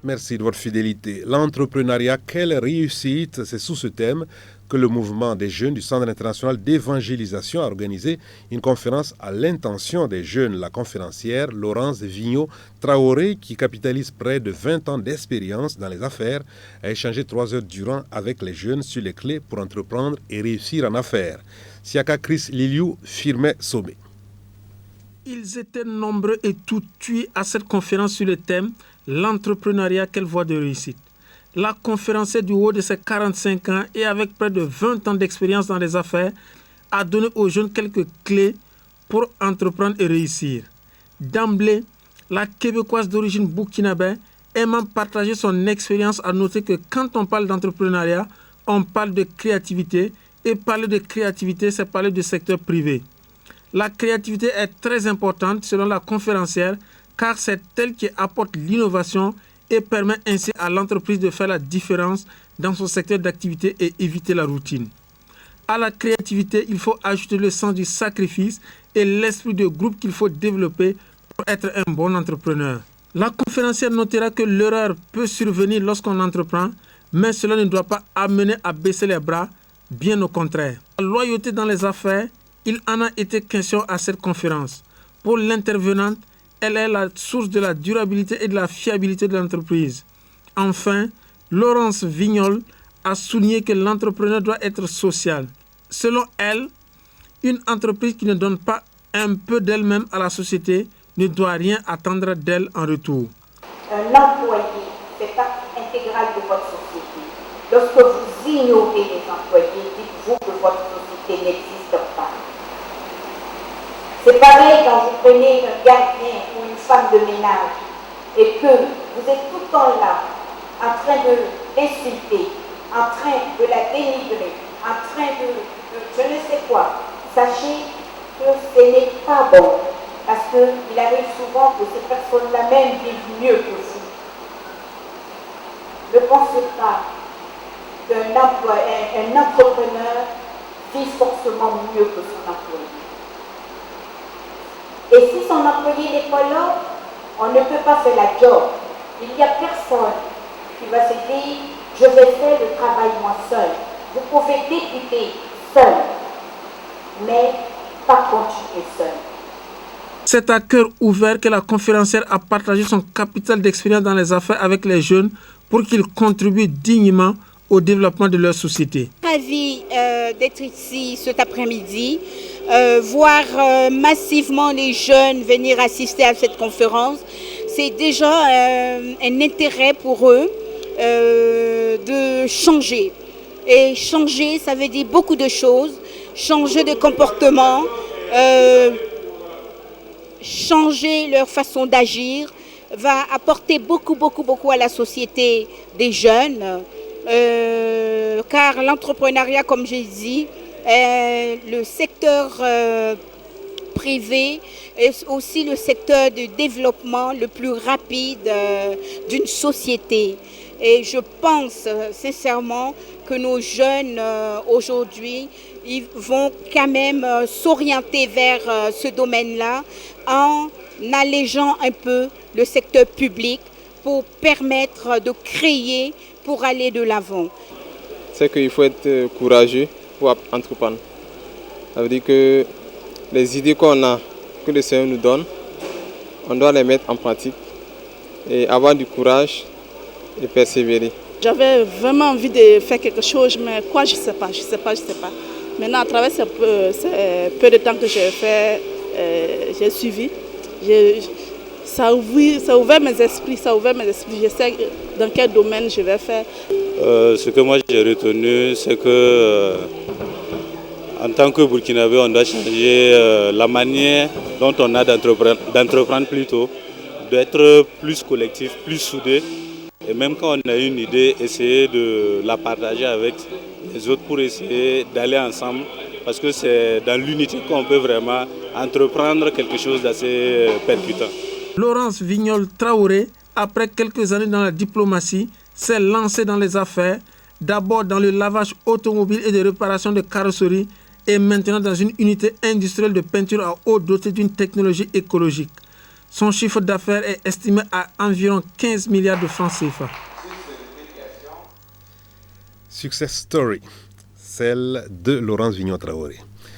Merci de votre fidélité. L'entrepreneuriat, quelle réussite, c'est sous ce thème que le mouvement des jeunes du Centre international d'évangélisation a organisé une conférence à l'intention des jeunes. La conférencière Laurence Vigneault Traoré, qui capitalise près de 20 ans d'expérience dans les affaires, a échangé 3 heures durant avec les jeunes sur les clés pour entreprendre et réussir en affaires. Siaka Chris Liliou, Firmet Sommet. Ils étaient nombreux et tout tués à cette conférence sur le thème « L'entrepreneuriat, quelle voie de réussite ?» La conférencière du haut de ses 45 ans et avec près de 20 ans d'expérience dans les affaires a donné aux jeunes quelques clés pour entreprendre et réussir. D'emblée, la Québécoise d'origine burkinabé aimant partager son expérience a noté que quand on parle d'entrepreneuriat, on parle de créativité et parler de créativité, c'est parler du secteur privé. La créativité est très importante selon la conférencière car c'est elle qui apporte l'innovation et permet ainsi à l'entreprise de faire la différence dans son secteur d'activité et éviter la routine. À la créativité, il faut ajouter le sens du sacrifice et l'esprit de groupe qu'il faut développer pour être un bon entrepreneur. La conférencière notera que l'erreur peut survenir lorsqu'on entreprend, mais cela ne doit pas amener à baisser les bras, bien au contraire. La loyauté dans les affaires, il en a été question à cette conférence. Pour l'intervenante, elle est la source de la durabilité et de la fiabilité de l'entreprise. Enfin, Laurence Vigneault a souligné que l'entrepreneur doit être social. Selon elle, une entreprise qui ne donne pas un peu d'elle-même à la société ne doit rien attendre d'elle en retour. Un employé fait partie intégrale de votre société. Lorsque vous ignorez les employés, dites-vous que votre société n'existe pas. C'est pareil quand vous prenez un gardien ou une femme de ménage et que vous êtes tout le temps là, en train de l'insulter, en train de la dénigrer, en train de je ne sais quoi. Sachez que ce n'est pas bon, parce qu'il arrive souvent que ces personnes-là même vivent mieux que vous. Ne pensez pas qu'un entrepreneur vit forcément mieux que son employé. Et si son employé n'est pas là, on ne peut pas faire la job. Il n'y a personne qui va se dire « je vais faire le travail moi seul ». Vous pouvez débuter seul, mais pas continuer seul. C'est à cœur ouvert que la conférencière a partagé son capital d'expérience dans les affaires avec les jeunes pour qu'ils contribuent dignement au développement de leur société. Ravi d'être ici cet après-midi, voir massivement les jeunes venir assister à cette conférence. C'est déjà un intérêt pour eux de changer. Et changer, ça veut dire beaucoup de choses. Changer de comportement, changer leur façon d'agir, va apporter beaucoup à la société des jeunes. Car l'entrepreneuriat, comme j'ai dit, le secteur privé est aussi le secteur de développement le plus rapide d'une société. Et je pense sincèrement que nos jeunes aujourd'hui, ils vont quand même s'orienter vers ce domaine-là en allégeant un peu le secteur public pour permettre de créer pour aller de l'avant. C'est qu'il faut être courageux pour entreprendre. Ça veut dire que les idées qu'on a, que le Seigneur nous donne, on doit les mettre en pratique et avoir du courage et persévérer. J'avais vraiment envie de faire quelque chose, mais quoi, je ne sais pas. Maintenant, à travers ce peu de temps que j'ai fait, j'ai suivi. Ça a ouvert mes esprits, Je sais dans quel domaine je vais faire. Ce que moi j'ai retenu, c'est que en tant que Burkinabé, on doit changer la manière dont on a d'entreprendre plutôt, d'être plus collectif, plus soudé. Et même quand on a une idée, essayer de la partager avec les autres pour essayer d'aller ensemble. Parce que c'est dans l'unité qu'on peut vraiment entreprendre quelque chose d'assez percutant. Laurence Vigneault Traoré, après quelques années dans la diplomatie, s'est lancée dans les affaires, d'abord dans le lavage automobile et de réparation de carrosserie, et maintenant dans une unité industrielle de peinture à eau dotée d'une technologie écologique. Son chiffre d'affaires est estimé à environ 15 milliards de francs CFA. Success Story, celle de Laurence Vignon-Traoré.